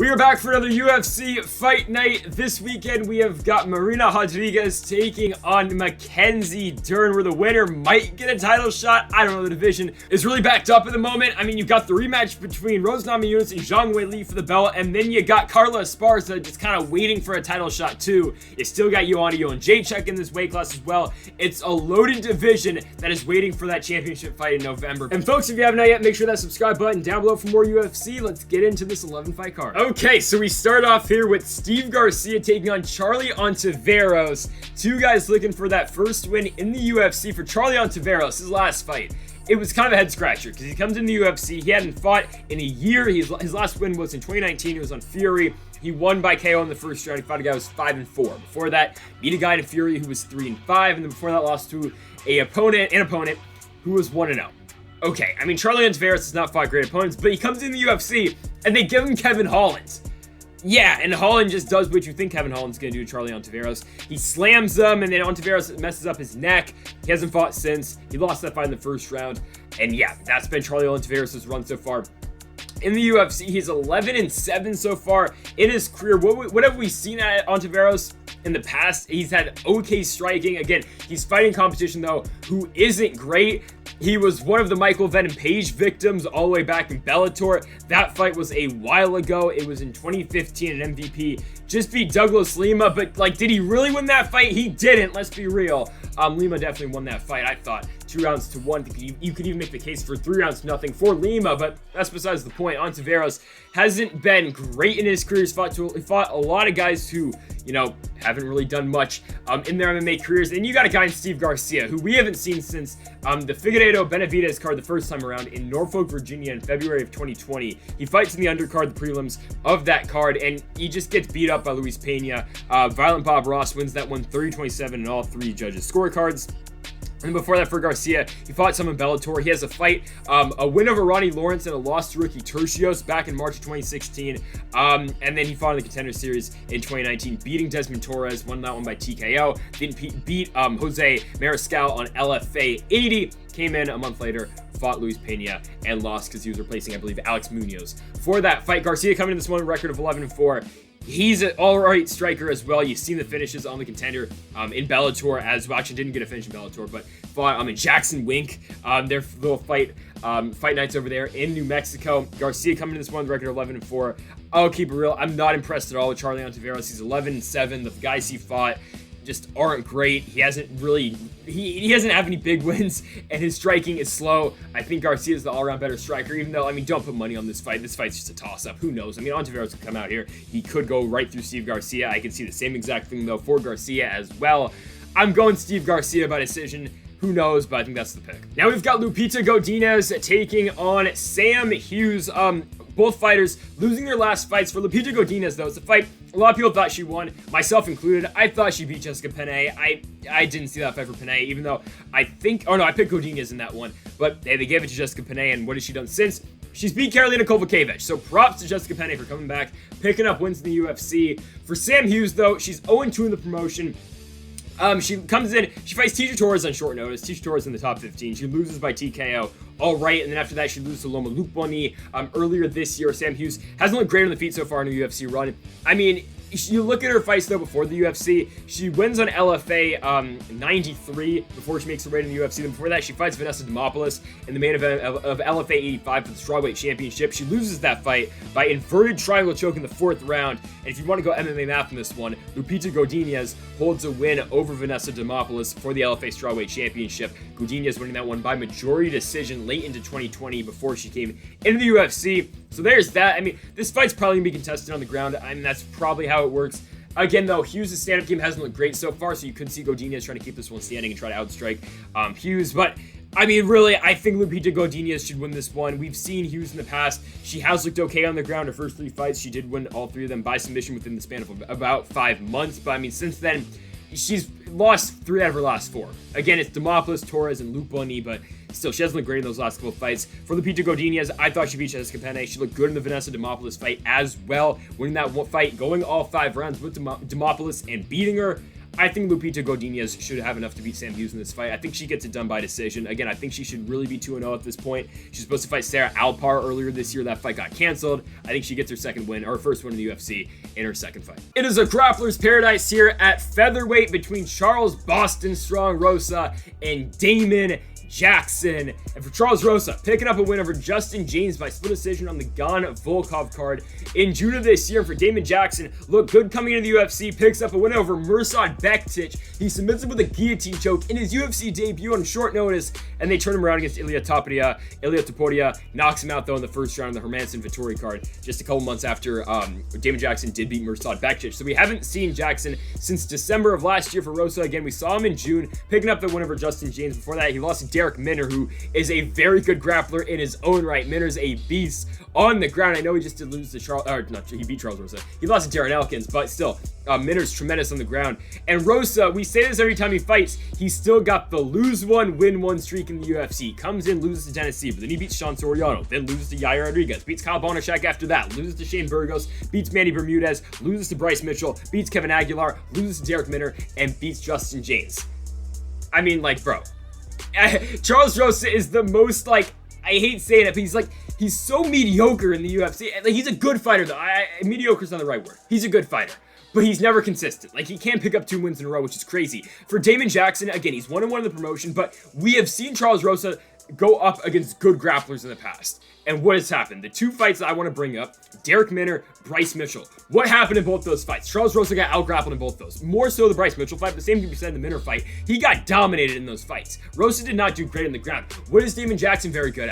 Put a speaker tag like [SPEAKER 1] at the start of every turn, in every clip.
[SPEAKER 1] We are back for another UFC fight night. This weekend we have got Marina Rodriguez taking on Mackenzie Dern, where the winner might get a title shot. I don't know, the division is really backed up at the moment. I mean, you've got the rematch between Rosa and Zhang Weili for the belt, and then you got Carla Esparza just kind of waiting for a title shot too. You still got Joanna Jędrzejczyk in this weight class as well. It's a loaded division that is waiting for that championship fight in November. And folks, if you haven't not yet, make sure that subscribe button down below for more UFC. Let's get into this 11 fight card. Okay, so we start off here with Steve Garcia taking on Charlie Ontiveros. Two guys looking for that first win in the UFC. For Charlie Ontiveros, his last fight, it was kind of a head scratcher because he comes in the UFC. He hadn't fought in a year. His last win was in 2019. It was on Fury. He won by KO in the first round. He fought a guy who was 5-4. Before that, beat a guy in Fury who was 3-5, and then before that, lost to an opponent who was 1-0. Okay, I mean, Charlie Ontiveros has not fought great opponents, but he comes in the UFC and they give him Kevin Holland. Yeah, and Holland just does what you think Kevin Holland's going to do to Charlie Ontiveros. He slams him, and then Ontiveros messes up his neck. He hasn't fought since. He lost that fight in the first round. And yeah, that's been Charlie Ontiveros' run so far. In the UFC, he's 11-7 so far in his career. What have we seen at Ontiveros in the past? He's had okay striking. Again, he's fighting competition, though, who isn't great. He was one of the Michael Venom Page victims all the way back in Bellator. That fight was a while ago. It was in 2015, an MVP. Just beat Douglas Lima, but like, did he really win that fight? He didn't, let's be real. Lima definitely won that fight, I thought. 2-1. You could even make the case for 3-0 for Lima, but that's besides the point. Ontiveros hasn't been great in his career. He fought a lot of guys who, you know, haven't really done much in their MMA careers. And you got a guy in Steve Garcia, who we haven't seen since the Figueiredo Benavidez card the first time around in Norfolk, Virginia in February of 2020. He fights in the undercard, the prelims of that card, and he just gets beat up by Luis Pena. Violent Bob Ross wins that one 30-27 in all three judges' scorecards. And before that, for Garcia, he fought some in Bellator. He has a fight, a win over Ronnie Lawrence and a loss to Ricky Tercios back in March of 2016. And then he fought in the Contender Series in 2019, beating Desmond Torres, won that one by TKO. Didn't beat Jose Mariscal on LFA 80. Came in a month later, fought Luis Pena, and lost because he was replacing, I believe, Alex Munoz. For that fight, Garcia coming in this one record of 11-4. He's an all-right striker as well. You've seen the finishes on the Contender in Bellator as well. Actually, didn't get a finish in Bellator, but fought in Jackson Wink. Their little fight nights over there in New Mexico. Garcia coming to this one with a record of 11-4. I'll keep it real. I'm not impressed at all with Charlie Ontiveros. He's 11-7. The guys he fought just aren't great. He hasn't really, he doesn't have any big wins, and his striking is slow. I think Garcia is the all-around better striker, even though, I mean, don't put money on this fight. This fight's just a toss-up. Who knows? I mean, Ontiveros could come out here. He could go right through Steve Garcia. I can see the same exact thing, though, for Garcia as well. I'm going Steve Garcia by decision. Who knows, but I think that's the pick. Now we've got Lupita Godinez taking on Sam Hughes. Both fighters losing their last fights. For Lupita Godinez, though, it's a fight a lot of people thought she won, myself included. I thought she beat Jessica Penne. I didn't see that fight for Penne, even though I picked Godinez in that one. But hey, they gave it to Jessica Penne, and what has she done since? She's beat Karolina Kowalkiewicz, so props to Jessica Penne for coming back, picking up wins in the UFC. For Sam Hughes, though, she's 0-2 in the promotion. She comes in, she fights Tecia Torres on short notice. Tecia Torres in the top 15. She loses by TKO. All right, and then after that, she loses to Loma Luponi earlier this year. Sam Hughes hasn't looked great on the feet so far in her UFC run. I mean, you look at her fights, though, before the UFC. She wins on LFA 93 before she makes her way to the UFC. Then before that, she fights Vanessa Demopoulos in the main event of LFA 85 for the strawweight championship. She loses that fight by inverted triangle choke in the 4th round. And if you want to go MMA math in this one, Lupita Godinez holds a win over Vanessa Demopoulos for the LFA strawweight championship. Godinez winning that one by majority decision late into 2020 before she came into the UFC. So there's that. I mean, this fight's probably going to be contested on the ground. I mean, that's probably how it works. Again, though, Hughes' stand-up game hasn't looked great so far, so you could see Godinez trying to keep this one standing and try to outstrike Hughes. But, I mean, really, I think Lupita Godinez should win this one. We've seen Hughes in the past. She has looked okay on the ground. Her first 3 fights, she did win all 3 of them by submission within the span of about 5 months. But, I mean, since then, she's lost 3 out of her last 4. Again, it's Demopoulos, Torres, and Luponi, but still, she hasn't looked great in those last couple of fights. For Lupita Godinez, I thought she beat Jessica Penne. She looked good in the Vanessa Demopoulos fight as well, winning that one fight, going all 5 rounds with Demopoulos and beating her. I think Lupita Godinez should have enough to beat Sam Hughes in this fight. I think she gets it done by decision. Again, I think she should really be 2-0 at this point. She's supposed to fight Sarah Alpar earlier this year. That fight got canceled. I think she gets her second win, or first win in the UFC in her second fight. It is a grappler's paradise here at featherweight between Charles Boston Strong Rosa and Damon Jackson. And for Charles Rosa, picking up a win over Justin James by split decision on the Gan Volkov card in June of this year. And for Damon Jackson, looked good coming into the UFC, picks up a win over Mirsad Bektic. He submits him with a guillotine choke in his UFC debut on short notice, and they turn him around against Elliott Topuria, knocks him out though in the first round of the Hermansson Vettori card, just a couple months after Damon Jackson did beat Mirsad Bektic. So we haven't seen Jackson since December of last year for Rosa. Again, we saw him in June, picking up the win over Justin James. Before that, he lost to Derek Minner, who is a very good grappler in his own right. Minner's a beast on the ground. I know he just did lose to he beat Charles Rosa. He lost to Darren Elkins, but still, Minner's tremendous on the ground. And Rosa, we say this every time he fights, he's still got the lose one, win one streak in the UFC. Comes in, loses to Tennessee, but then he beats Sean Soriano, then loses to Yair Rodriguez, beats Kyle Bonachak after that, loses to Shane Burgos, beats Manny Bermudez, loses to Bryce Mitchell, beats Kevin Aguilar, loses to Derek Minner, and beats Justin James. I mean, like, bro. Charles Rosa is the most, like, I hate saying it, but he's so mediocre in the UFC. Like, he's a good fighter, though. Mediocre's not the right word. He's a good fighter, but he's never consistent. Like, he can't pick up 2 wins in a row, which is crazy. For Damon Jackson, again, he's 1-1 in the promotion, but we have seen Charles Rosa go up against good grapplers in the past. And what has happened? The 2 fights that I want to bring up, Derek Minner, Bryce Mitchell. What happened in both those fights? Charles Rosa got out-grappled in both those. More so the Bryce Mitchell fight, but the same can be said in the Minner fight. He got dominated in those fights. Rosa did not do great on the ground. What is Damon Jackson very good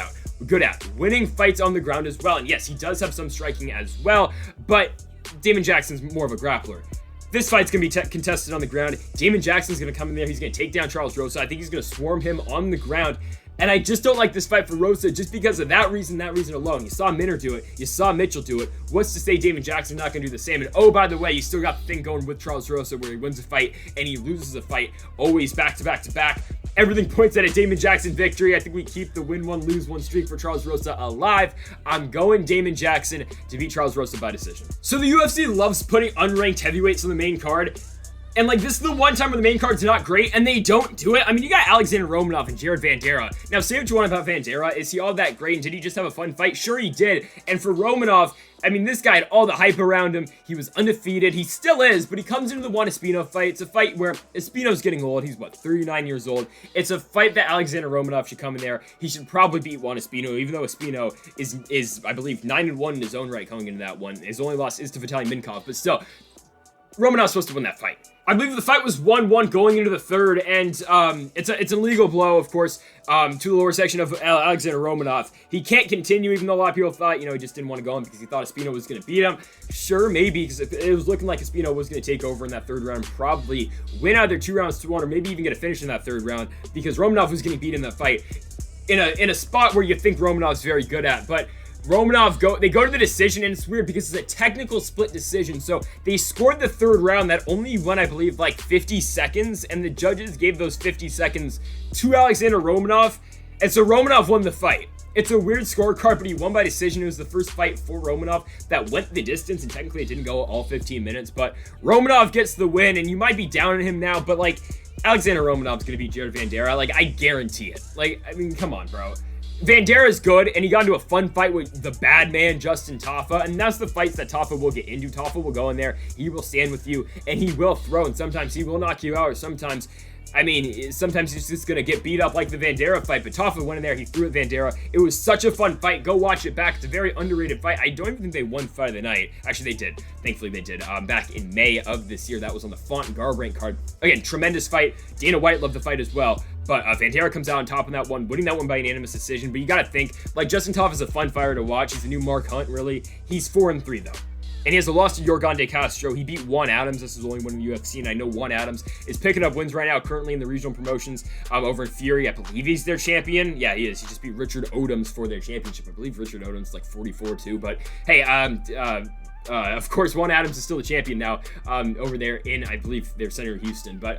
[SPEAKER 1] at? Winning fights on the ground as well. And yes, he does have some striking as well, but Damon Jackson's more of a grappler. This fight's going to be contested on the ground. Damon Jackson's going to come in there. He's going to take down Charles Rosa. I think he's going to swarm him on the ground. And I just don't like this fight for Rosa just because of that reason alone. You saw Minner do it. You saw Mitchell do it. What's to say Damon Jackson's not going to do the same? And oh, by the way, you still got the thing going with Charles Rosa where he wins a fight and he loses a fight. Always back to back to back. Everything points at a Damon Jackson victory. I think we keep the win one, lose one streak for Charles Rosa alive. I'm going Damon Jackson to beat Charles Rosa by decision. So the UFC loves putting unranked heavyweights on the main card. And, like, this is the one time where the main card's not great, and they don't do it. I mean, you got Alexander Romanov and Jared Vanderaa. Now, say what you want about Vanderaa. Is he all that great, and did he just have a fun fight? Sure, he did. And for Romanov, I mean, this guy had all the hype around him. He was undefeated. He still is, but he comes into the Juan Espino fight. It's a fight where Espino's getting old. He's, 39 years old. It's a fight that Alexander Romanov should come in there. He should probably beat Juan Espino, even though Espino is I believe, 9-1 in his own right coming into that one. His only loss is to Vitaly Minkov, but still, Romanov's supposed to win that fight. I believe the fight was 1-1 going into the third, and it's a legal blow, of course, to the lower section of Alexander Romanov. He can't continue, even though a lot of people thought, he just didn't want to go on because he thought Espino was going to beat him. Sure, maybe, because it was looking like Espino was going to take over in that third round, probably win either 2 rounds to 1, or maybe even get a finish in that third round, because Romanov was getting beat in that fight in a spot where you think Romanov's very good at, but Romanov they go to the decision, and it's weird because it's a technical split decision. So they scored the third round that only went, I believe, like 50 seconds, and the judges gave those 50 seconds to Alexander Romanov, and so Romanov won the fight. It's a weird scorecard, but he won by decision. It was the first fight for Romanov that went the distance, and technically it didn't go all 15 minutes, but Romanov gets the win, and you might be down on him now, but, like, Alexander Romanov's gonna beat Jared Vanderaa. Like, I guarantee it. Like, I mean, come on, bro. Vanderaa is good, and he got into a fun fight with the bad man, Justin Tafa, and that's the fights that Tafa will get into. Tafa will go in there, he will stand with you, and he will throw, and sometimes he will knock you out, or sometimes he's just gonna get beat up like the Vanderaa fight, but Tafa went in there, he threw at Vanderaa. It was such a fun fight. Go watch it back. It's a very underrated fight. I don't even think they won fight of the night. Actually, they did. Thankfully, they did. Back in May of this year. That was on the Font and Garbrandt card. Again, tremendous fight. Dana White loved the fight as well. But Vanderaa comes out on top of that one, winning that one by unanimous decision. But you gotta think, like, Justin Tafa is a fun fighter to watch. He's a new Mark Hunt, really. He's 4-3, though. And he has a loss to Yorgan De Castro. He beat Juan Adams. This is the only one in the UFC, and I know Juan Adams is picking up wins right now, currently in the regional promotions over in Fury. I believe he's their champion. Yeah, he is. He just beat Richard Odoms for their championship. I believe Richard Odoms is like 44 too. But hey, of course, Juan Adams is still the champion now over there in, I believe, their center in Houston. But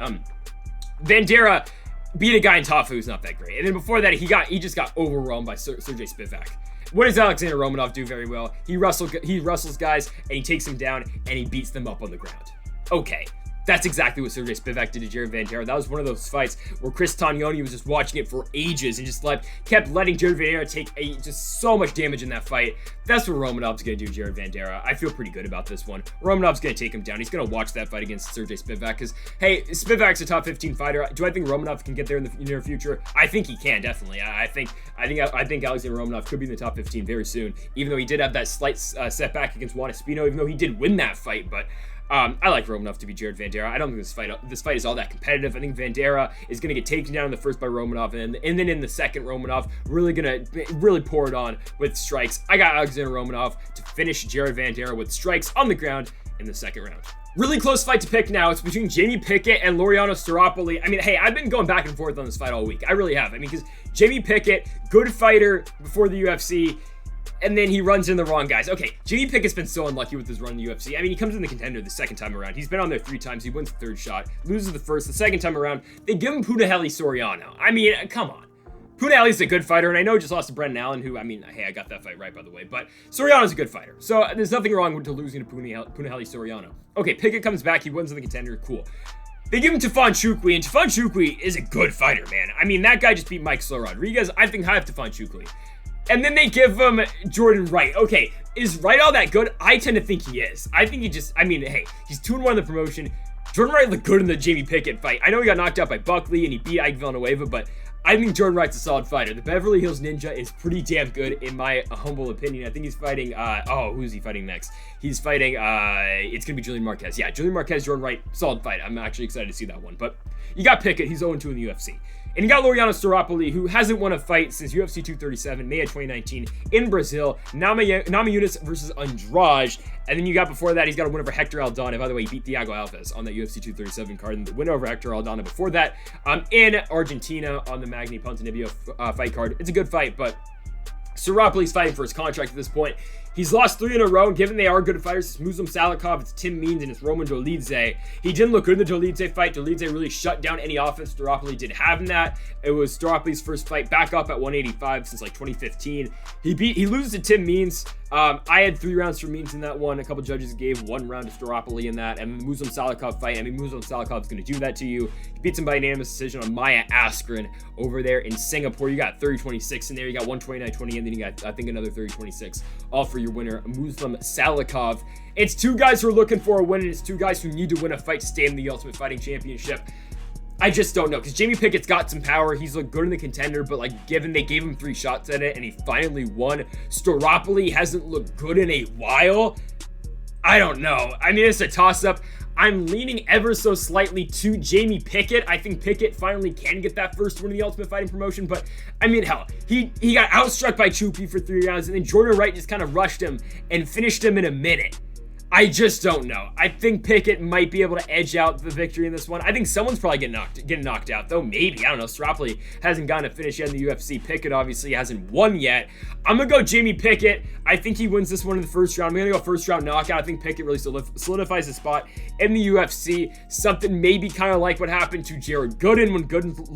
[SPEAKER 1] Vanderaa beat a guy in Tafa who's not that great. And then before that, he just got overwhelmed by Sergey Spivak. What does Alexander Romanov do very well? He wrestles guys, and he takes them down, and he beats them up on the ground. Okay. That's exactly what Sergey Spivak did to Jared Vanderaa. That was one of those fights where Chris Tognoni was just watching it for ages and just kept letting Jared Vanderaa take just so much damage in that fight. That's what Romanov's going to do, Jared Vanderaa. I feel pretty good about this one. Romanov's going to take him down. He's going to watch that fight against Sergey Spivak because, hey, Spivak's a top 15 fighter. Do I think Romanov can get there in the near future? I think he can, definitely. I think Alexander Romanov could be in the top 15 very soon, even though he did have that slight setback against Juan Espino, even though he did win that fight, but I like Romanov to be Jared Vanderaa. I don't think this fight is all that competitive. I think Vanderaa is going to get taken down in the first by Romanov, and then in the second, Romanov really pour it on with strikes. I got Alexander Romanov to finish Jared Vanderaa with strikes on the ground in the second round. Really close fight to pick now. It's between Jamie Pickett and Laureano Staropoli. I mean, hey, I've been going back and forth on this fight all week. I really have. I mean, because Jamie Pickett, good fighter before the UFC, and then he runs in the wrong guys. Okay, Jamie Pickett's been so unlucky with his run in the UFC. I mean, he comes in the contender the second time around. He's been on there 3 times. He wins the third shot, loses the first. The second time around, they give him Punahele Soriano. I mean, come on. Punahele's a good fighter, and I know he just lost to Brendan Allen, who, I mean, hey, I got that fight right, by the way, but Soriano's a good fighter. So there's nothing wrong with losing to Punahele Soriano. Okay, Pickett comes back. He wins in the contender. Cool. They give him Tafon Chukwi, and Tafon Chukwi is a good fighter, man. I mean, that guy just beat Mike Slow Rodriguez. I think high of Tafon Chukwi. And then they give him Jordan Wright. Okay, is Wright all that good? I tend to think he is. I think hey, he's 2-1 in the promotion. Jordan Wright looked good in the Jamie Pickett fight. I know he got knocked out by Buckley and he beat Ike Villanueva, but I think Jordan Wright's a solid fighter. The Beverly Hills Ninja is pretty damn good in my humble opinion. I think he's fighting, who's he fighting next? He's fighting, it's going to be Julian Marquez. Yeah, Julian Marquez, Jordan Wright, solid fight. I'm actually excited to see that one. But you got Pickett, he's 0-2 in the UFC. And you got Laureano Staropoli, who hasn't won a fight since UFC 237, May of 2019, in Brazil. Namajunas versus Andrade. And then you got before that, he's got a win over Hector Aldana. By the way, he beat Thiago Alves on that UFC 237 card. And the win over Hector Aldana before that in Argentina on the Magny Ponzinibbio fight card. It's a good fight, but Staropoli's fighting for his contract at this point. He's lost 3 in a row, and given they are good fighters, it's Muslim Salikov, it's Tim Means, and it's Roman Dolidze. He didn't look good in the Dolidze fight. Dolidze really shut down any offense Staropoli did have in that. It was Staropoli's first fight back up at 185 since 2015. He loses to Tim Means. I had 3 rounds for Means in that one. A couple judges gave 1 round to Staropoli in that. And the Muslim Salikov fight, I mean, Muslim Salikov is going to do that to you. He beats him by unanimous decision on Maya Askren over there in Singapore. You got 30-26 in there. You got 129-20, and then you got, I think, another 30-26. All for your winner, Muslim Salikov. It's 2 guys who are looking for a win, and it's 2 guys who need to win a fight to stay in the Ultimate Fighting Championship. I just don't know, because Jamie Pickett's got some power. He's looked good in the contender, but given they gave him 3 shots at it and he finally won, Staropoli hasn't looked good in a while. I don't know. I mean, it's a toss-up. I'm leaning ever so slightly to Jamie Pickett. I think Pickett finally can get that first win in the Ultimate Fighting promotion, but I mean, hell, he got outstruck by Chukwi for 3 rounds, and then Jordan Wright just kind of rushed him and finished him in a minute. I just don't know. I think Pickett might be able to edge out the victory in this one. I think someone's probably getting knocked out, though. Maybe. I don't know. Staropoli hasn't gotten a finish yet in the UFC. Pickett obviously hasn't won yet. I'm going to go Jamie Pickett. I think he wins this one in the first round. I'm going to go first round knockout. I think Pickett really solidifies his spot in the UFC. Something maybe kind of like what happened to Jared Gooden when Gooden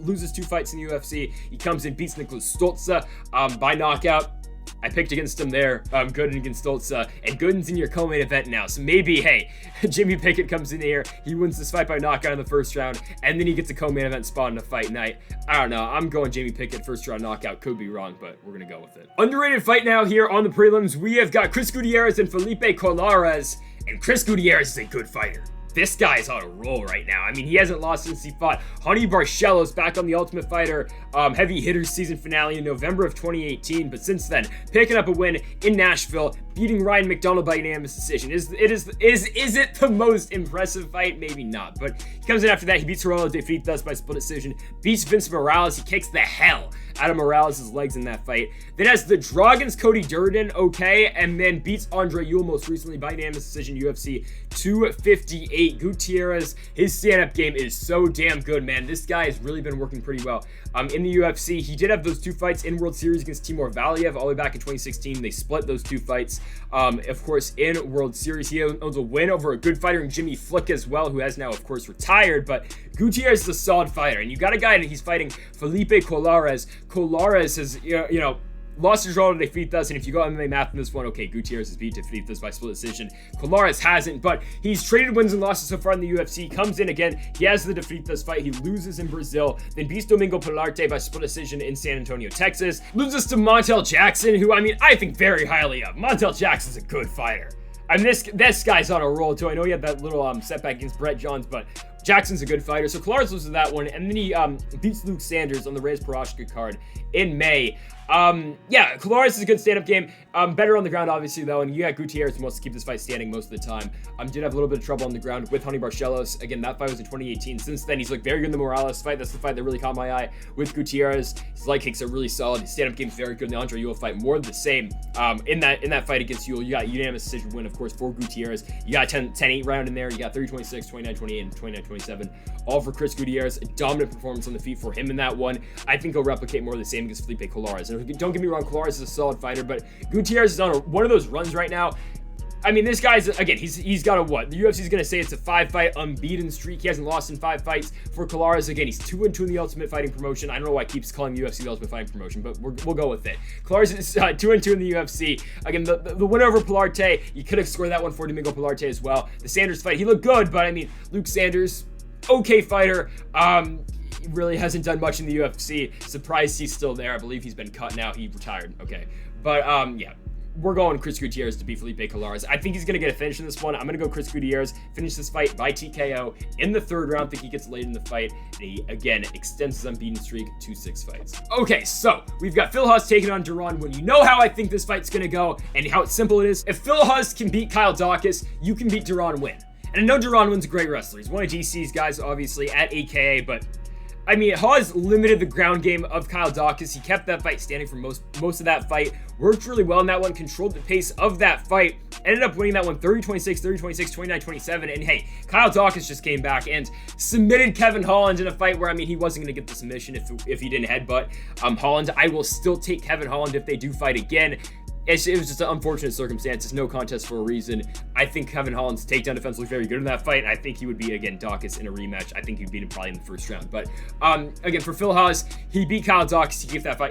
[SPEAKER 1] loses 2 fights in the UFC. He comes in, beats Nicolau Stolze by knockout. I picked against him there, Gooden against Stolze, and Gooden's in your co-main event now. So maybe, hey, Jamie Pickett comes in here, he wins this fight by knockout in the first round, and then he gets a co-main event spot in a fight night. I don't know. I'm going Jamie Pickett first round knockout. Could be wrong, but we're going to go with it. Underrated fight now here on the prelims. We have got Chris Gutierrez and Felipe Colares, and Chris Gutierrez is a good fighter. This guy's on a roll right now. I mean, he hasn't lost since he fought Honey Barcelos back on the Ultimate Fighter Heavy Hitters season finale in November of 2018. But since then, picking up a win in Nashville, beating Ryan McDonald by unanimous decision. Is it the most impressive fight? Maybe not. But he comes in after that. He beats Geraldo de Freitas by split decision. Beats Vince Morales. He kicks the hell out of Morales' legs in that fight. Then has the Dragons Cody Durden, okay, and then beats Andre Ewell most recently by unanimous decision, UFC 258. Gutierrez, his stand-up game is so damn good, man. This guy has really been working pretty well. In the UFC, he did have those 2 fights in World Series against Timur Valiev all the way back in 2016. They split those 2 fights. Of course, in World Series, he owns a win over a good fighter in Jimmy Flick as well, who has now, of course, retired. But Gutierrez is a solid fighter, and you got a guy that he's fighting Felipe Colares. Colares has, lost to Geraldo de Freitas, and if you go MMA math in this one, okay, Gutierrez is beat de Freitas by split decision. Colares hasn't, but he's traded wins and losses so far in the UFC. Comes in again, he has the de Freitas fight, he loses in Brazil, then beats Domingo Pilarte by split decision in San Antonio, Texas. Loses to Montel Jackson, who, I mean, I think very highly of. Montel Jackson's a good fighter. I mean, this guy's on a roll, too. I know he had that little setback against Brett Johns, but Jackson's a good fighter. So Colares loses that one, and then he beats Luke Sanders on the Reyes Paroshka card in May. Yeah, Colares is a good stand-up game. Better on the ground, obviously, though, and you got Gutierrez who wants to keep this fight standing most of the time. Did have a little bit of trouble on the ground with Honey Barcelos. Again, that fight was in 2018. Since then, he's looked very good in the Morales fight. That's the fight that really caught my eye with Gutierrez. His leg kicks are really solid. His stand-up game is very good in the Andre Ewell fight. More of the same. In that fight against Ewell, you got unanimous decision win, of course, for Gutierrez. You got 10-8 round in there. You got 30-26, 29-28, and 29-27. All for Chris Gutierrez. A dominant performance on the feet for him in that one. I think he'll replicate more of the same against Felipe Colares. And don't get me wrong, Colares is a solid fighter, but Gutierrez is on one of those runs right now. I mean, this guy's, again, he's got a what? The UFC's going to say it's a 5-fight unbeaten streak. He hasn't lost in 5 fights for Colares. Again, he's 2-2 in the Ultimate Fighting promotion. I don't know why he keeps calling the UFC the Ultimate Fighting promotion, but we'll go with it. Colares is 2-2 in the UFC. Again, the win over Pilarte, you could have scored that one for Domingo Pilarte as well. The Sanders fight, he looked good, but I mean, Luke Sanders, okay fighter. He really hasn't done much in the UFC. Surprised he's still there. I believe he's been cut now. He retired. Okay. But, yeah. We're going Chris Gutierrez to beat Felipe Colares. I think he's going to get a finish in this one. I'm going to go Chris Gutierrez, finish this fight by TKO in the 3rd round. I think he gets late in the fight. And he, again, extends his unbeaten streak to 6 fights. Okay, so we've got Phil Hawes taking on Dern Winn. You know how I think this fight's going to go and how simple it is. If Phil Hawes can beat Kyle Daukaus, you can beat Dern Winn. And I know Dern Winn's a great wrestler. He's one of DC's guys, obviously, at AKA, but I mean, Hawes limited the ground game of Kyle Daukaus. He kept that fight standing for most of that fight. Worked really well in that one, controlled the pace of that fight. Ended up winning that one 30-26, 30-26, 29-27. And hey, Kyle Daukaus just came back and submitted Kevin Holland in a fight where, I mean, he wasn't going to get the submission if he didn't headbutt Holland. I will still take Kevin Holland if they do fight again. It was just an unfortunate circumstance. It's no contest for a reason. I think Kevin Holland's takedown defense was very good in that fight. I think he would be, again, Daukaus in a rematch. I think he'd beat him probably in the 1st round. But, again, for Phil Hawes, he beat Kyle Daukaus. He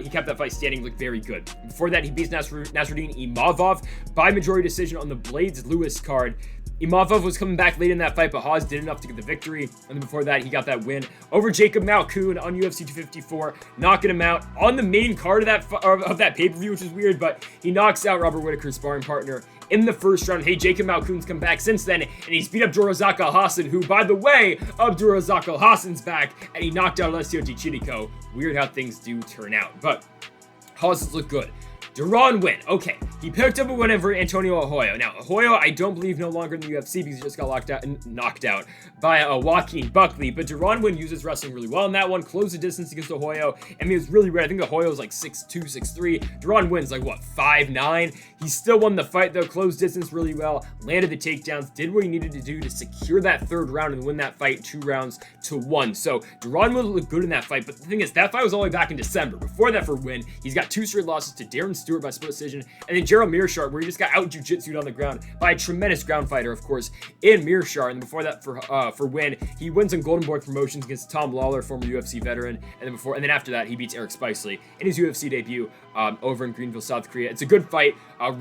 [SPEAKER 1] kept that fight standing, looked very good. Before that, he beats Nasruddin Imavov by majority decision on the Blades Lewis card. Imavov was coming back late in that fight, but Hawes did enough to get the victory. And then before that, he got that win over Jacob Malkoun on UFC 254, knocking him out on the main card of that pay-per-view, which is weird, but he knocks out Robert Whittaker's sparring partner in the 1st round. Hey, Jacob Malkoun's come back since then, and he's beat up Abdulrazak Alhassan, who, by the way, Abdulrazak Alhassan's back, and he knocked out Alessio Di Chirico. Weird how things do turn out, but Hawes has looked good. Dern Winn, okay, he picked up a win over Antonio Arroyo. Now, Arroyo, I don't believe no longer in the UFC because he just got knocked out by Joaquin Buckley, but Dern Winn uses wrestling really well in that one, closed the distance against Arroyo. I mean, it was really weird. I think Arroyo was like 6'2", 6'3". Dern Winn's like, what, 5'9"? He still won the fight, though, closed distance really well, landed the takedowns, did what he needed to do to secure that 3rd round and win that fight 2-1. So, Dern Winn looked good in that fight, but the thing is, that fight was only back in December. Before that for Winn, he's got 2 straight losses to Darren Stewart by split decision, and then Gerald Mearshart, where he just got out jiu-jitsu'd on the ground by a tremendous ground fighter, of course, in Mearshart. And before that for Winn, he wins on Golden Boy Promotions against Tom Lawler, former UFC veteran, and then after that, he beats Eric Spicely in his UFC debut over in Greenville, South Korea. It's a good fight.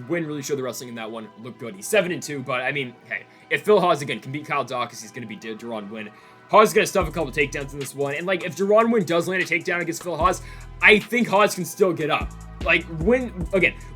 [SPEAKER 1] Winn really showed the wrestling in that one. Looked good. He's 7-2, but I mean, hey, if Phil Hawes again can beat Kyle Daukaus, he's going to beat Dern Winn. Hawes is going to stuff a couple takedowns in this one, and like if Dern Winn does land a takedown against Phil Hawes, I think Hawes can still get up. Like, Winn,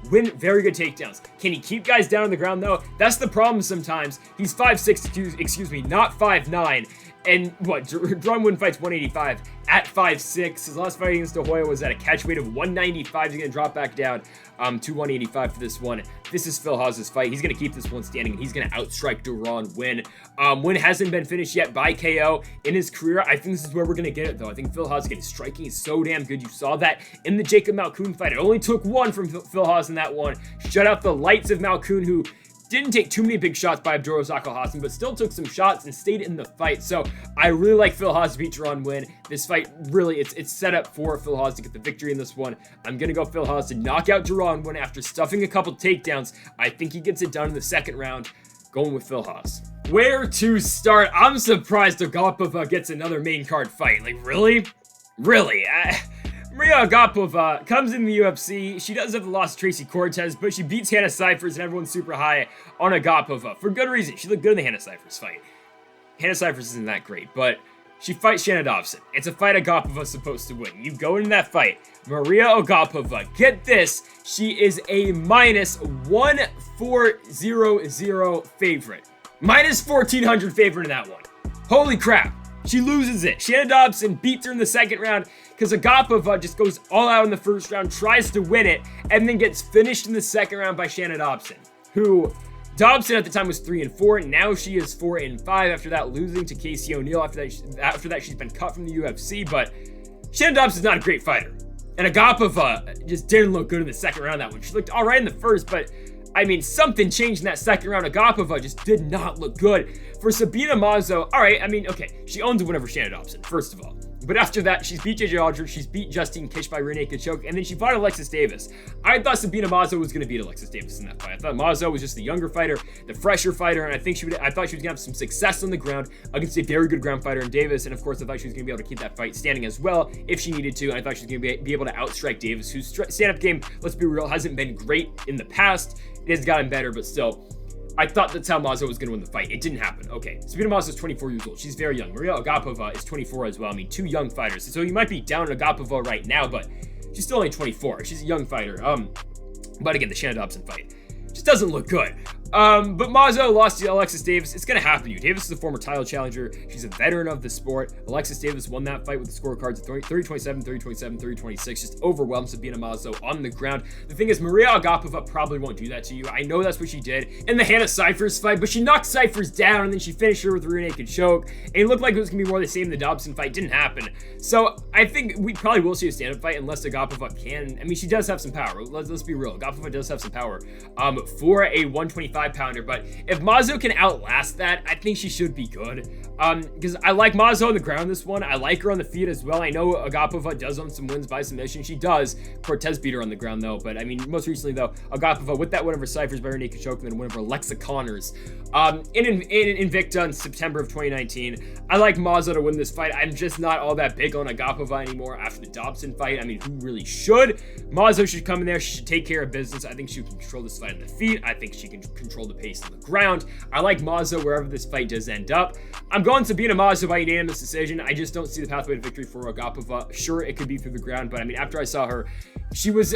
[SPEAKER 1] very good takedowns. Can he keep guys down on the ground, though? That's the problem sometimes. He's 5'6", not 5'9". And what, Dern Winn fights 185 at 5'6". His last fight against Arroyo was at a catch weight of 195. He's going to drop back down to 185 for this one. This is Phil Hawes' fight. He's going to keep this one standing, and he's going to outstrike Dern Winn. Winn hasn't been finished yet by KO in his career. I think this is where we're going to get it, though. I think Phil Hawes, his striking is so damn good. You saw that in the Jacob Malkoun fight. It only took one from Phil Hawes in that one. Shut out the lights of Malkoun, who didn't take too many big shots by Abdulrazak Alhassan, but still took some shots and stayed in the fight. So I really like Phil Hawes to beat Dern Winn. This fight, really, it's set up for Phil Hawes to get the victory in this one. I'm going to go Phil Hawes to knock out Dern Winn after stuffing a couple takedowns. I think he gets it done in the 2nd round. Going with Phil Hawes. Where to start? I'm surprised Agapova gets another main card fight. Like, really? Really? Maria Agapova comes in the UFC. She does have the loss of Tracy Cortez, but she beats Hannah Cifers, and everyone's super high on Agapova for good reason. She looked good in the Hannah Cifers fight. Hannah Cifers isn't that great, but she fights Shanna Dobson. It's a fight Agapova's supposed to win. You go into that fight, Maria Agapova, get this, she is a minus 1,400 favorite. Minus 1,400 favorite in that one. Holy crap. She loses it. Shanna Dobson beats her in the second round because Agapova just goes all out in the first round, tries to win it, and then gets finished in the second round by Shanna Dobson, who Dobson at the time was 3-4. Now she is 4-5 after that, losing to Casey O'Neill. After that, she's been cut from the UFC, but Shanna Dobson's not a great fighter. And Agapova just didn't look good in the second round that one. She looked all right in the first, but I mean, something changed in that second round. Agapova just did not look good. For Sabina Mazo, all right, I mean, okay, she owns a win over Shanna Dobson, first of all. But after that, she's beat JJ Aldridge, she's beat Justine Kish by rear naked choke, and then she fought Alexis Davis. I thought Sabina Mazo was going to beat Alexis Davis in that fight. I thought Mazo was just the younger fighter, the fresher fighter, and I thought she was going to have some success on the ground against a very good ground fighter in Davis, and of course, I thought she was going to be able to keep that fight standing as well if she needed to, and I thought she was going to be able to outstrike Davis, whose stand-up game, let's be real, hasn't been great in the past. It has gotten better, but still, I thought that's how Mazo was going to win the fight. It didn't happen. Okay, Sabina Mazo is 24 years old. She's very young. Maria Agapova is 24 as well. I mean, two young fighters. So you might be down on Agapova right now, but she's still only 24. She's a young fighter. But again, the Shanna Dobson fight just doesn't look good. But Mazo lost to Alexis Davis. It's going to happen to you. Davis is a former title challenger. She's a veteran of the sport. Alexis Davis won that fight with the scorecards of 30-27, 30-27, 30-26. Just overwhelmed Sabina Mazo on the ground. The thing is, Maria Agapova probably won't do that to you. I know that's what she did in the Hannah Cifers fight, but she knocked Cifers down, and then she finished her with a rear naked choke. And it looked like it was going to be more the same in the Dobson fight. Didn't happen. So I think we probably will see a stand-up fight unless Agapova can. I mean, she does have some power. Let's be real. Agapova does have some power for a 125-pounder, but if Mazo can outlast that, I think she should be good. Because I like Mazo on the ground this one. I like her on the feet as well. I know Agapova does own some wins by submission. She does. Cortez beat her on the ground though, but I mean, most recently though, Agapova with that win over Cifers by her naked choke and then win over Alexa Connors in Invicta in September of 2019. I like Mazo to win this fight. I'm just not all that big on Agapova anymore after the Dobson fight. I mean, who really should? Mazo should come in there. She should take care of business. I think she can control this fight on the feet. I think she can control the pace on the ground. I like Mazo wherever this fight does end up. I'm going Sabina Mazo by unanimous decision. I just don't see the pathway to victory for Agapova. Sure, it could be through the ground, but I mean, after I saw her,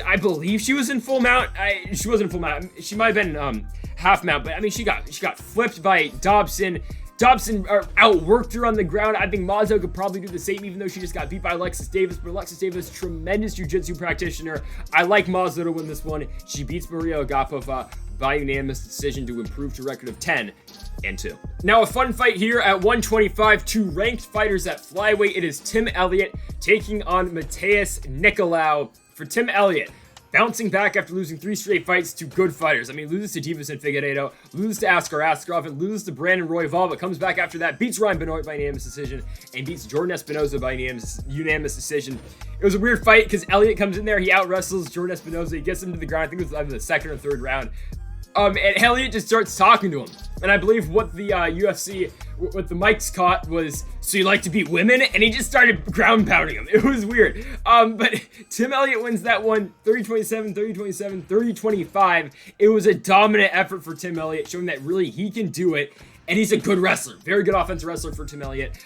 [SPEAKER 1] I believe she was in full mount. She wasn't in full mount. She might have been half mount, but I mean, she got flipped by Dobson. Dobson outworked her on the ground. I think Mazo could probably do the same, even though she just got beat by Alexis Davis. But Alexis Davis, tremendous jiu-jitsu practitioner. I like Mazo to win this one. She beats Maria Agapova by unanimous decision to improve to a record of 10-2. Now a fun fight here at 125, two ranked fighters at flyweight. It is Tim Elliott taking on Matheus Nicolau. For Tim Elliott, bouncing back after losing 3 straight fights to good fighters. I mean, loses to Divas and Figueiredo, loses to Askar Askarov, and loses to Brandon Royval, but comes back after that, beats Ryan Benoit by unanimous decision, and beats Jordan Espinoza by unanimous decision. It was a weird fight because Elliott comes in there, he out-wrestles Jordan Espinoza, he gets him to the ground, I think it was either the second or third round. And Elliott just starts talking to him. And I believe what the UFC, what the mics caught was, so you like to beat women? And he just started ground pounding him. It was weird. But Tim Elliott wins that one, 30-27, 30-27, 30-25. It was a dominant effort for Tim Elliott, showing that really he can do it. And he's a good wrestler. Very good offensive wrestler for Tim Elliott.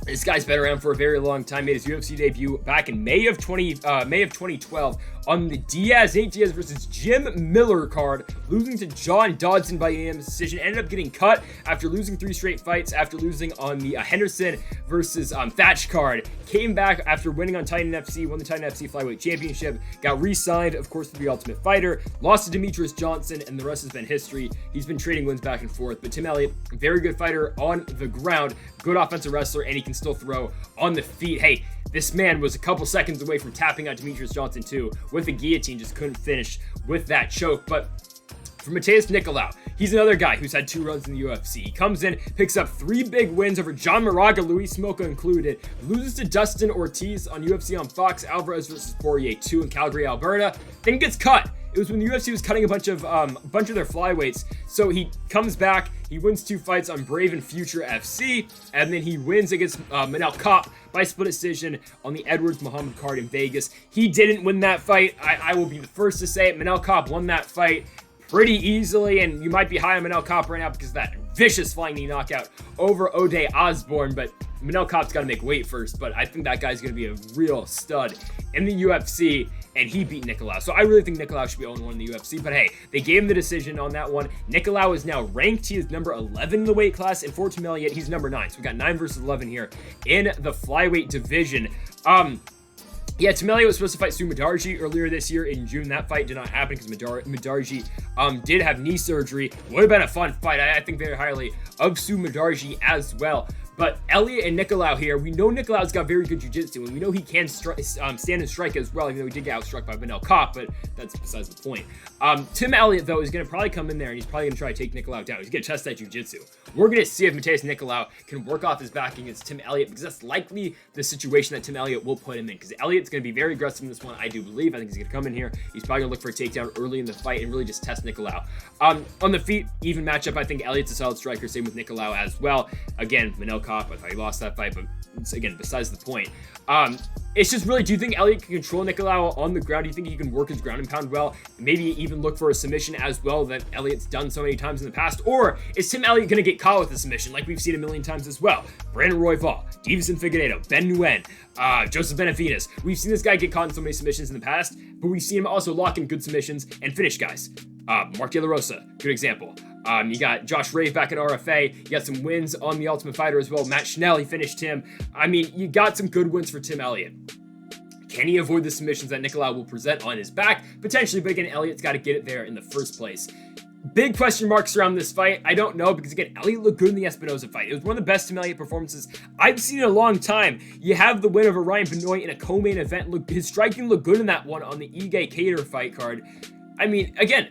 [SPEAKER 1] This guy's been around for a very long time. Made his UFC debut back in May of 2012 on the Nate Diaz versus Jim Miller card, losing to John Dodson by unanimous decision. Ended up getting cut after losing 3 straight fights, after losing on the Henderson versus Thatch card. Came back after winning on Titan FC, won the Titan FC Flyweight Championship, got re-signed, of course, to the Ultimate Fighter, lost to Demetrius Johnson, and the rest has been history. He's been trading wins back and forth, but Tim Elliott, very good fighter on the ground, good offensive wrestler, and he can still throw on the feet. Hey, this man was a couple seconds away from tapping out Demetrius Johnson too with a guillotine, just couldn't finish with that choke. But for Matheus Nicolau, he's another guy who's had 2 runs in the UFC. He comes in, picks up 3 big wins over John Moraga, Luis Smoka included, loses to Dustin Ortiz on UFC on Fox, Alvarez versus Poirier 2 in Calgary, Alberta, then gets cut It was when the UFC was cutting a bunch of their flyweights. So he comes back, he wins 2 fights on Brave and Future FC, and then he wins against Manel Kape by split decision on the Edwards Muhammad card in Vegas. He didn't win that fight. I will be the first to say it. Manel Kape won that fight pretty easily, and you might be high on Manel Kape right now because of that vicious flying knee knockout over Ode Osborne, but Manel Kape's got to make weight first, but I think that guy's going to be a real stud in the UFC, and he beat Nicolau. So I really think Nicolau should be 0-1 in the UFC, but hey, they gave him the decision on that one. Nicolau is now ranked. He is number 11 in the weight class, and for Tim Elliott, he's number 9. So we got 9 versus 11 here in the flyweight division. Yeah, Tim Elliott was supposed to fight Sue Mudaerji earlier this year in June. That fight did not happen because Mudaerji did have knee surgery. Would have been a fun fight. I think very highly of Sue Mudaerji as well. But Elliott and Nicolau here, we know Nicolau's got very good jiu-jitsu, and we know he can stand and strike as well, even though he did get outstruck by Manel Kape, but that's besides the point. Tim Elliott, though, is going to probably come in there, and he's probably going to try to take Nicolau down. He's going to test that jiu-jitsu. We're going to see if Matheus Nicolau can work off his back against Tim Elliott, because that's likely the situation that Tim Elliott will put him in, because Elliott's going to be very aggressive in this one, I do believe. I think he's going to come in here. He's probably going to look for a takedown early in the fight and really just test Nicolau. On the feet, even matchup, I think Elliott's a solid striker, same with Nicolau as well. Again, Manel Kape, I thought he lost that fight, but it's, again, besides the point. It's just really, do you think Elliott can control Nicolau on the ground? Do you think he can work his ground and pound well? Maybe even look for a submission as well that Elliott's done so many times in the past? Or is Tim Elliott going to get caught with a submission like we've seen a million times as well? Brandon Royval, Deiveson Figueiredo, Ben Nguyen, Joseph Benavidez. We've seen this guy get caught in so many submissions in the past, but we've seen him also lock in good submissions and finish guys. Mark De La Rosa, good example. You got Josh Rave back at RFA. You got some wins on the Ultimate Fighter as well. Matt Schnell, he finished him. I mean, you got some good wins for Tim Elliott. Can he avoid the submissions that Nicolau will present on his back? Potentially, but again, Elliott's got to get it there in the first place. Big question marks around this fight. I don't know, because again, Elliott looked good in the Espinoza fight. It was one of the best Tim Elliott performances I've seen in a long time. You have the win over Ryan Benoit in a co-main event. His striking looked good in that one on the Ige Cater fight card. I mean, again,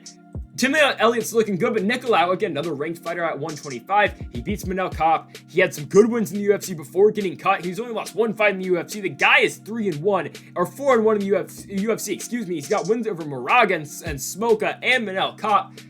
[SPEAKER 1] Tim Elliott's looking good, but Nicolau, again, another ranked fighter at 125. He beats Manel Kape. He had some good wins in the UFC before getting cut. He's only lost 1 fight in the UFC. The guy is 3-1, or 4-1 in the UFC, excuse me. He's got wins over Moraga and Smoka and Manel Kape.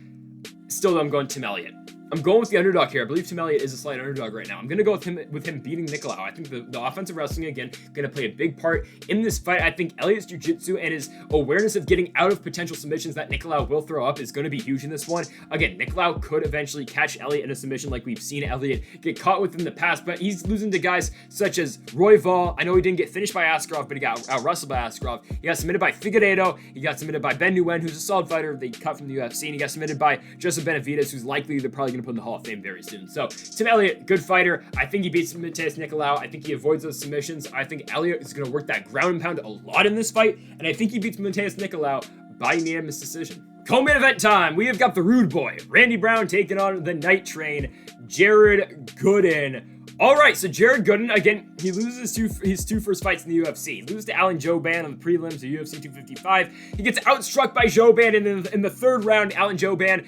[SPEAKER 1] Still, I'm going Tim Elliott. I'm going with the underdog here. I believe Tim Elliott is a slight underdog right now. I'm going to go with him beating Nicolau. I think the offensive wrestling, again, going to play a big part in this fight. I think Elliott's jiu-jitsu and his awareness of getting out of potential submissions that Nicolau will throw up is going to be huge in this one. Again, Nicolau could eventually catch Elliott in a submission like we've seen Elliott get caught with in the past, but he's losing to guys such as Royval. I know he didn't get finished by Askarov, but he got out-wrestled by Askarov. He got submitted by Figueiredo. He got submitted by Ben Nguyen, who's a solid fighter they cut from the UFC, and he got submitted by Joseph Benavidez, who's likely they're probably going to put in the Hall of Fame very soon. So Tim Elliott, good fighter. I think he beats Matheus Nicolau. I think he avoids those submissions. I think Elliott is going to work that ground and pound a lot in this fight, and I think he beats Matheus Nicolau by unanimous decision. Co-main event time. We have got the Rude Boy, Randy Brown, taking on the Night Train, Jared Gooden. All right, so Jared Gooden, again, he loses his two first fights in the UFC. He loses to Alan Jouban on the prelims of UFC 255. He gets outstruck by Jouban, and in the third round, Alan Jouban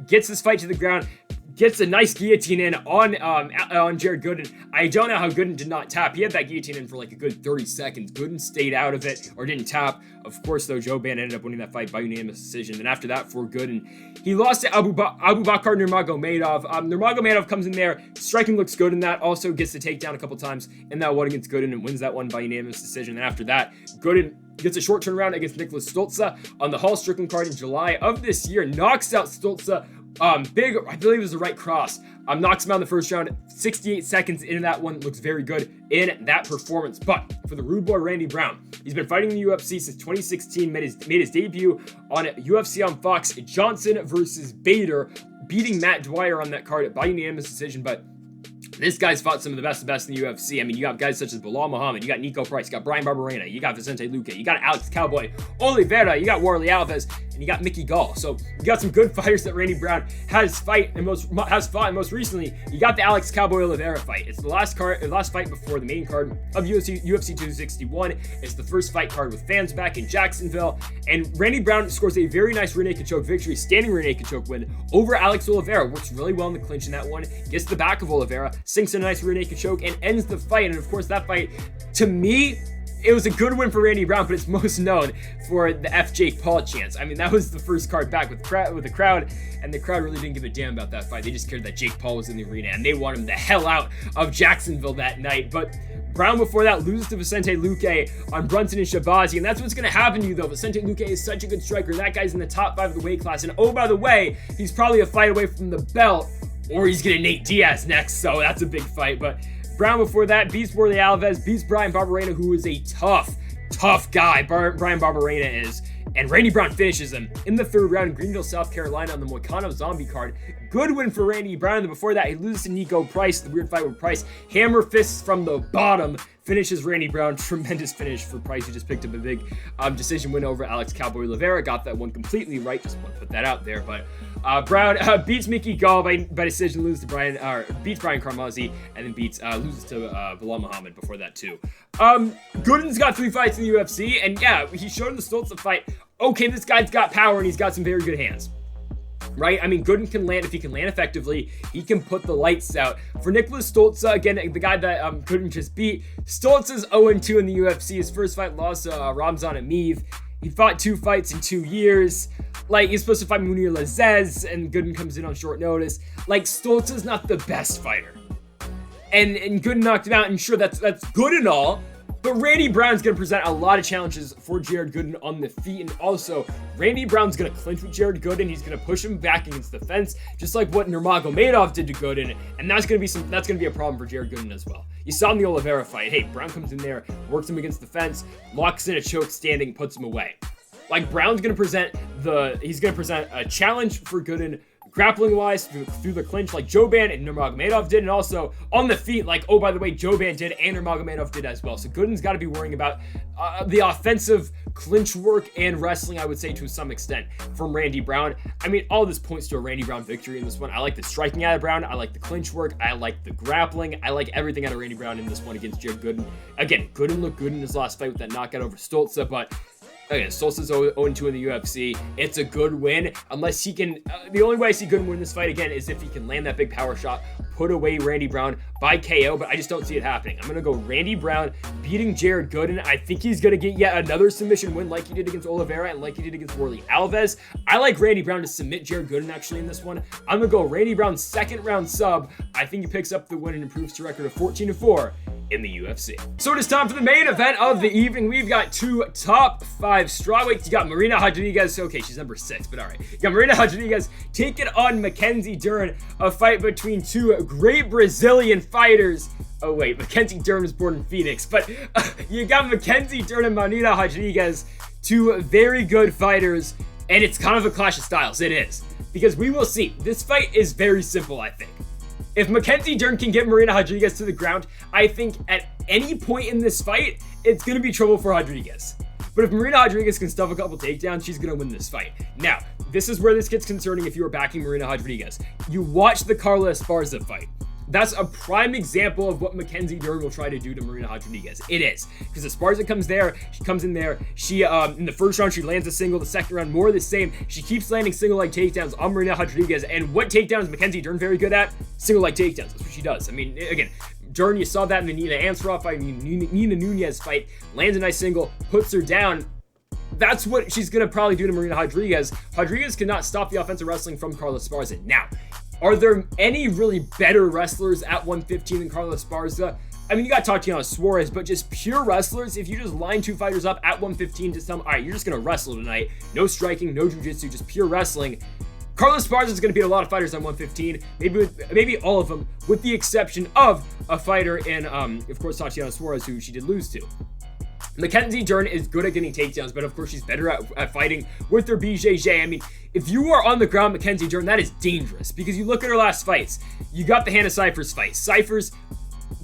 [SPEAKER 1] gets this fight to the ground, gets a nice guillotine in on Jared Gooden. I don't know how Gooden did not tap. He had that guillotine in for like a good 30 seconds. Gooden stayed out of it or didn't tap. Of course, though, Jouban ended up winning that fight by unanimous decision. And after that, for Gooden, he lost to Abubakar Nurmagomedov. Nurmagomedov comes in there. Striking looks good in that. Also gets the takedown a couple times in that one against Gooden and wins that one by unanimous decision. And after that, Gooden gets a short turnaround against Nicholas Stoltze on the Hall Strickland card in July of this year. Knocks out Stoltze. Big, I believe it was the right cross. Knocks him out in the first round. 68 seconds into that one. Looks very good in that performance. But for the Rude Boy, Randy Brown, he's been fighting in the UFC since 2016. Made his debut on UFC on Fox. Johnson versus Bader, beating Matt Dwyer on that card by unanimous decision. But this guy's fought some of the best in the UFC. I mean, you got guys such as Bilal Muhammad, you got Nico Price, you got Brian Barberena, you got Vicente Luque, you got Alex Cowboy Oliveira, you got Warley Alves, and you got Mickey Gall. So you got some good fighters that Randy Brown has fought, and most recently, you got the Alex Cowboy Oliveira fight. It's the last fight before the main card of UFC 261. It's the first fight card with fans back in Jacksonville, and Randy Brown scores a very nice rear naked choke victory, standing rear naked choke win over Alex Oliveira. Works really well in the clinch in that one, gets the back of Oliveira, sinks in a nice rear naked choke, and ends the fight. And of course, that fight, to me, it was a good win for Randy Brown, but it's most known for the F. Jake Paul chance. I mean, that was the first card back with the crowd, and the crowd really didn't give a damn about that fight. They just cared that Jake Paul was in the arena, and they want him the hell out of Jacksonville that night. But Brown before that loses to Vicente Luque on Brunson and Shabazi, and that's what's going to happen to you though. Vicente Luque is such a good striker. That guy's in the top 5 of the weight class, and oh, by the way, he's probably a fight away from the belt, or he's getting Nate Diaz next, so that's a big fight. But Brown before that beats Warley Alves, beats Brian Barberena, who is a tough guy. Brian Barberena is. And Randy Brown finishes him in the 3rd round in Greenville, South Carolina on the Moicano Zombie card. Good win for Randy Brown. And before that, he loses to Nico Price, the weird fight with Price. Hammer fists from the bottom finishes Randy Brown. Tremendous finish for Price, who just picked up a big decision win over Alex Cowboy Rivera. Got that one completely right. Just want to put that out there. But Brown beats Mickey Gall by decision, loses to beats Brian Carmazzi, and then loses to Bilal Muhammad before that too. Gooden's got 3 fights in the UFC, and yeah, he showed in the Stoltz fight. Okay, this guy's got power and he's got some very good hands, right? I mean, Gooden can land. If he can land effectively, he can put the lights out. For Nicholas Stoltz, again, the guy that Gooden just beat, Stoltz is 0-2 in the UFC. His first fight lost to Ramzan Ameev. He fought 2 fights in 2 years. Like, he's supposed to fight Munir Lazez, and Gooden comes in on short notice. Like, Stoltz is not the best fighter. And Gooden knocked him out, and sure, that's good and all. But Randy Brown's going to present a lot of challenges for Jared Gooden on the feet. And also, Randy Brown's going to clinch with Jared Gooden. He's going to push him back against the fence, just like what Nurmagomedov did to Gooden. And that's going to be a problem for Jared Gooden as well. You saw in the Oliveira fight. Hey, Brown comes in there, works him against the fence, locks in a choke standing, puts him away. Like, Brown's going to present a challenge for Gooden, grappling wise through the clinch like Joban and Nurmagomedov did, and also on the feet like, oh, by the way, Joban did and Nurmagomedov did as well. So Gooden's got to be worrying about the offensive clinch work and wrestling, I would say, to some extent, from Randy Brown. I mean, all this points to a Randy Brown victory in this one. I like the striking out of Brown. I like the clinch work. I like the grappling. I like everything out of Randy Brown in this one against Jared Gooden. Again, Gooden looked good in his last fight with that knockout over Stoltz, but again, Stoltz's 0-2 in the UFC. It's a good win. Unless he can... the only way I see Gooden win this fight, again, is if he can land that big power shot, put away Randy Brown by KO, but I just don't see it happening. I'm going to go Randy Brown beating Jared Gooden. I think he's going to get yet another submission win like he did against Oliveira and like he did against Warley Alves. I like Randy Brown to submit Jared Gooden, actually, in this one. I'm going to go Randy Brown 2nd round sub. I think he picks up the win and improves to a record of 14-4 in the UFC. So it is time for the main event of the evening. We've got 2 top 5 strawweights. You got Marina Rodriguez. Okay, she's number 6, but all right. You got Marina Rodriguez taking on Mackenzie Dern, a fight between 2 great Brazilian fighters. Oh wait, Mackenzie Dern was born in Phoenix, but you got Mackenzie Dern and Marina Rodriguez, 2 very good fighters, and it's kind of a clash of styles. It is, because we will see. This fight is very simple, I think. If Mackenzie Dern can get Marina Rodriguez to the ground, I think at any point in this fight, it's going to be trouble for Rodriguez. But if Marina Rodriguez can stuff a couple takedowns, she's going to win this fight. Now, this is where this gets concerning if you are backing Marina Rodriguez. You watch the Carla Esparza fight. That's a prime example of what Mackenzie Dern will try to do to Marina Rodriguez. It is. Because Esparza comes in there, she, in the first round, she lands a single, the second round, more of the same. She keeps landing single leg takedowns on Marina Rodriguez, and what takedown is Mackenzie Dern very good at? Single leg takedowns. That's what she does. I mean, again, Dern, you saw that in the Nina Ansarov fight, Nina Nunez fight, lands a nice single, puts her down. That's what she's going to probably do to Marina Rodriguez. Rodriguez cannot stop the offensive wrestling from Carla Esparza. Now, are there any really better wrestlers at 115 than Carla Esparza? I mean, you got Tatiana Suarez, but just pure wrestlers, if you just line 2 fighters up at 115, just tell them, all right, you're just going to wrestle tonight. No striking, no jiu-jitsu, just pure wrestling. Carla Esparza is going to beat a lot of fighters on 115, maybe all of them, with the exception of a fighter in, of course, Tatiana Suarez, who she did lose to. Mackenzie Dern is good at getting takedowns, but of course she's better at fighting with her BJJ. I mean, if you are on the ground, Mackenzie Dern, that is dangerous, because you look at her last fights. You got the Hannah Cifers fight. Cifers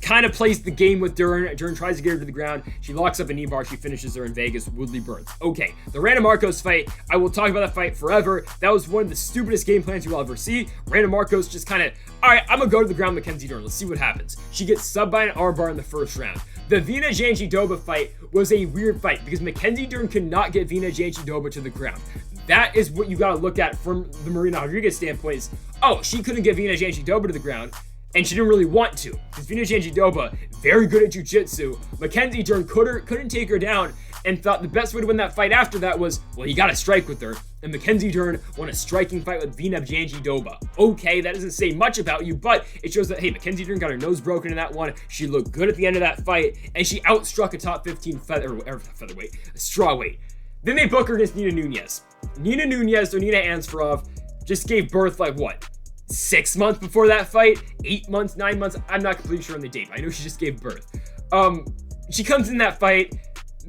[SPEAKER 1] kind of plays the game with Dern. Dern tries to get her to the ground. She locks up a knee bar. She finishes her in Vegas. Woodley Burns. Okay, the Randa Marcos fight. I will talk about that fight forever. That was one of the stupidest game plans you will ever see. Randa Marcos just kind of, all right, I'm going to go to the ground, Mackenzie Dern. Let's see what happens. She gets subbed by an armbar in the first round. The Vina Janjidoba fight was a weird fight because Mackenzie Dern could not get Vina Janjidoba to the ground. That is what you got to look at from the Marina Rodriguez standpoint is, oh, she couldn't get Vina Janjidoba to the ground. And she didn't really want to, because Vina Jandiroba, very good at jiu-jitsu. Mackenzie Dern couldn't take her down, and thought the best way to win that fight after that was, well, you gotta strike with her. And Mackenzie Dern won a striking fight with Vina Jandiroba. Okay, that doesn't say much about you, but it shows that, hey, Mackenzie Dern got her nose broken in that one. She looked good at the end of that fight, and she outstruck a top 15 featherweight, strawweight. Then they book her against Nina Nunes. Nina Nunes, or Nina Ansarov, just gave birth, like, what? 6 months before that fight? 8 months, 9 months? I'm not completely sure on the date, but I know she just gave birth. She comes in that fight.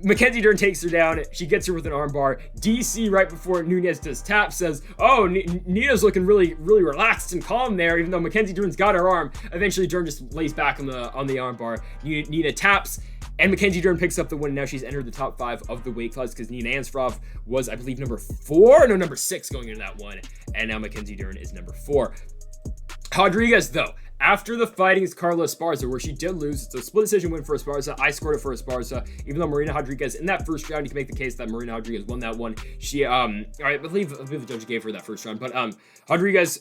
[SPEAKER 1] Mackenzie Dern takes her down. She gets her with an armbar. DC, right before Nunes does tap, says, oh, Nina's looking really, really relaxed and calm there, even though Mackenzie Dern's got her arm. Eventually, Dern just lays back on the armbar. Nina taps, and Mackenzie Dern picks up the win. Now she's entered the top 5 of the weight class, because Nina Ansarov was, I believe, number 6 going into that one. And now Mackenzie Dern is number 4. Rodriguez, though, after the fight against Carla Esparza, where she did lose, it's a split decision win for Esparza. I scored it for Esparza, even though Marina Rodriguez, in that first round, you can make the case that Marina Rodriguez won that one. She, I believe the judge gave her that first round, but, Rodriguez,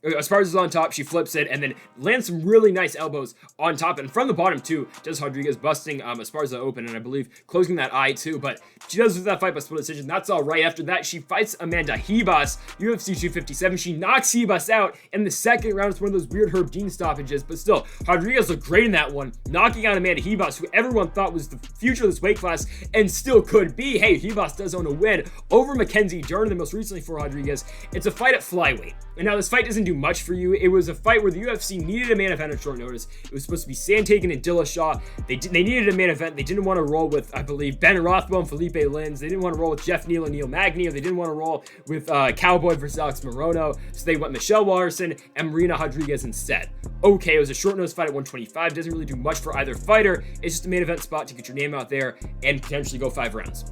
[SPEAKER 1] Esparza's on top, she flips it, and then lands some really nice elbows on top, and from the bottom, too, does Rodriguez, busting, Esparza open, and I believe closing that eye, too, but she does lose that fight by split decision. That's all right. After that, she fights Amanda Ribas, UFC 257. She knocks Ribas out in the second round. It's one of those weird Herb Dean stoppages, but still, Rodriguez looked great in that one, knocking out Amanda Ribas, who everyone thought was the future of this weight class, and still could be. Hey, Ribas does own a win over Mackenzie Dern, and most recently for Rodriguez. It's a fight at flyweight. And now this fight doesn't do much for you. It was a fight where the UFC needed a main event at short notice. It was supposed to be Sandhagen and Dillashaw. They needed a main event. They didn't want to roll with, I believe, Ben Rothwell and Felipe Lins. They didn't want to roll with Jeff Neal and Neil Magny, or they didn't want to roll with Cowboy versus Alex Morono. So they went Michelle Waterson and Marina Rodriguez instead. Okay, it was a short notice fight at 125. Doesn't really do much for either fighter. It's just a main event spot to get your name out there and potentially go 5 rounds.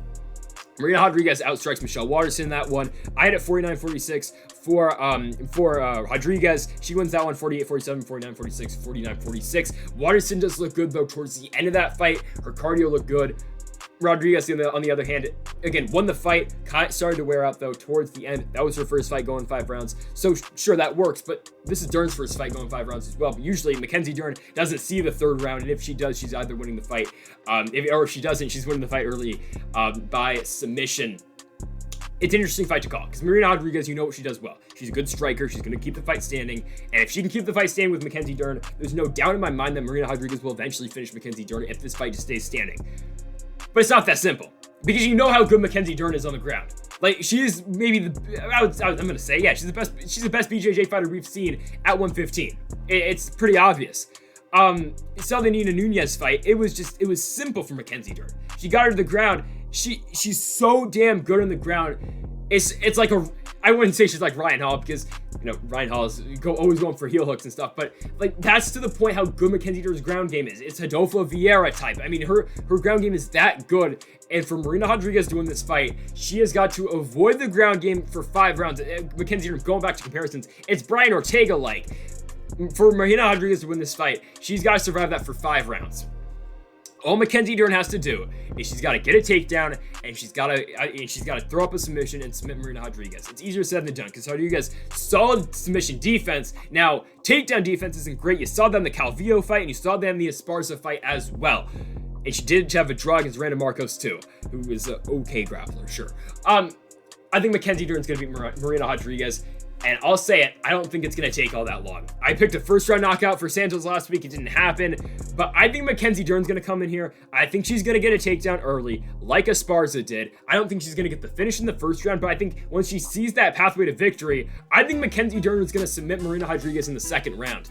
[SPEAKER 1] Marina Rodriguez outstrikes Michelle Waterson in that one. I had it 49-46 for Rodriguez. She wins that one 48-47, 49-46, 49-46. Waterson does look good, though, towards the end of that fight. Her cardio looked good. Rodriguez, on the other hand, again, won the fight. Started to wear out, though, towards the end. That was her first fight going 5 rounds. So, sure, that works, but this is Dern's first fight going 5 rounds as well. But usually, Mackenzie Dern doesn't see the 3rd round, and if she does, she's either winning the fight. If she doesn't, she's winning the fight early by submission. It's an interesting fight to call, because Marina Rodriguez, you know what she does well. She's a good striker. She's going to keep the fight standing. And if she can keep the fight standing with Mackenzie Dern, there's no doubt in my mind that Marina Rodriguez will eventually finish Mackenzie Dern if this fight just stays standing. But it's not that simple, because you know how good Mackenzie Dern is on the ground. Like, she is maybe I'm going to say, yeah, she's the best BJJ fighter we've seen at 115. It's pretty obvious. You saw the Nina Nunes fight. It was simple for Mackenzie Dern. She got her to the ground. She's so damn good on the ground. It's like I wouldn't say she's like Ryan Hall, because, you know, Ryan Hall is always going for heel hooks and stuff, but, like, that's to the point how good Mackenzie Dern's ground game is. It's Rodolfo Vieira type. I mean, her ground game is that good, and for Marina Rodriguez to win this fight, she has got to avoid the ground game for 5 rounds. Mackenzie Dern, going back to comparisons, it's Brian Ortega-like. For Marina Rodriguez to win this fight, she's got to survive that for 5 rounds. All Mackenzie Dern has to do is she's got to get a takedown, and she's got to throw up a submission and submit Marina Rodriguez. It's easier said than done, because Rodriguez, solid submission defense. Now, takedown defense isn't great. You saw that in the Calvillo fight, and you saw that in the Esparza fight as well. And she did have a draw against Randa Marcos too, who is an okay grappler, sure. I think Mackenzie Dern's going to beat Marina Rodriguez. And I'll say it, I don't think it's going to take all that long. I picked a first-round knockout for Santos last week. It didn't happen. But I think Mackenzie Dern's going to come in here. I think she's going to get a takedown early, like Esparza did. I don't think she's going to get the finish in the first round, but I think once she sees that pathway to victory, I think Mackenzie Dern is going to submit Marina Rodriguez in the second round.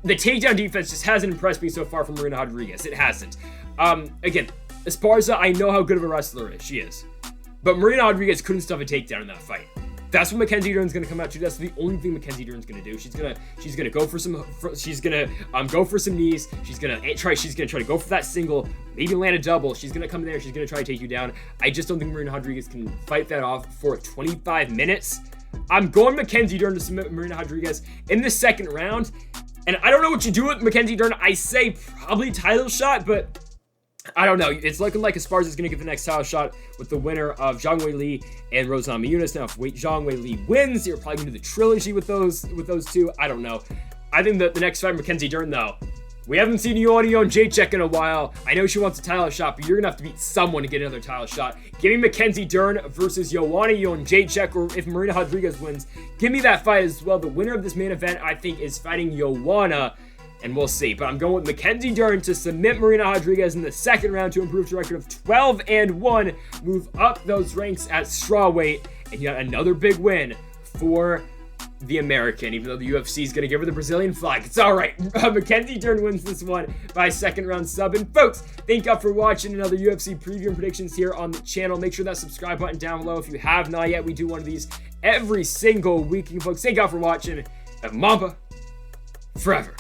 [SPEAKER 1] The takedown defense just hasn't impressed me so far from Marina Rodriguez. It hasn't. Again, Esparza, I know how good of a wrestler she is. But Marina Rodriguez couldn't stuff a takedown in that fight. That's what Mackenzie Dern's gonna come out to. That's the only thing Mackenzie Dern's gonna do. She's gonna go for some. She's gonna go for some knees. She's gonna try to go for that single, maybe land a double. She's gonna come in there. She's gonna try to take you down. I just don't think Marina Rodriguez can fight that off for 25 minutes. I'm going Mackenzie Dern to submit Marina Rodriguez in the second round. And I don't know what you do with Mackenzie Dern. I say probably title shot, but I don't know. It's looking like Esparza is going to get the next title shot with the winner of Zhang Weili and Rosa Namajunas. Now, if Zhang Weili wins, you're probably going to do the trilogy with those two. I don't know. I think that the next fight, Mackenzie Dern, though, we haven't seen Joanna Jędrzejczyk in a while. I know she wants a title shot, but you're going to have to beat someone to get another title shot. Give me Mackenzie Dern versus Joanna Jędrzejczyk, or if Marina Rodriguez wins, give me that fight as well. The winner of this main event, I think, is fighting Joanna, and we'll see. But I'm going with Mackenzie Dern to submit Marina Rodriguez in the second round to improve to a record of 12-1, move up those ranks at strawweight, and yet another big win for the American, even though the UFC is going to give her the Brazilian flag. It's all right. Mackenzie Dern wins this one by second round sub. And folks, thank you for watching another UFC preview and predictions here on the channel. Make sure that subscribe button down below if you have not yet. We do one of these every single week. And folks, thank you for watching. And Mamba forever.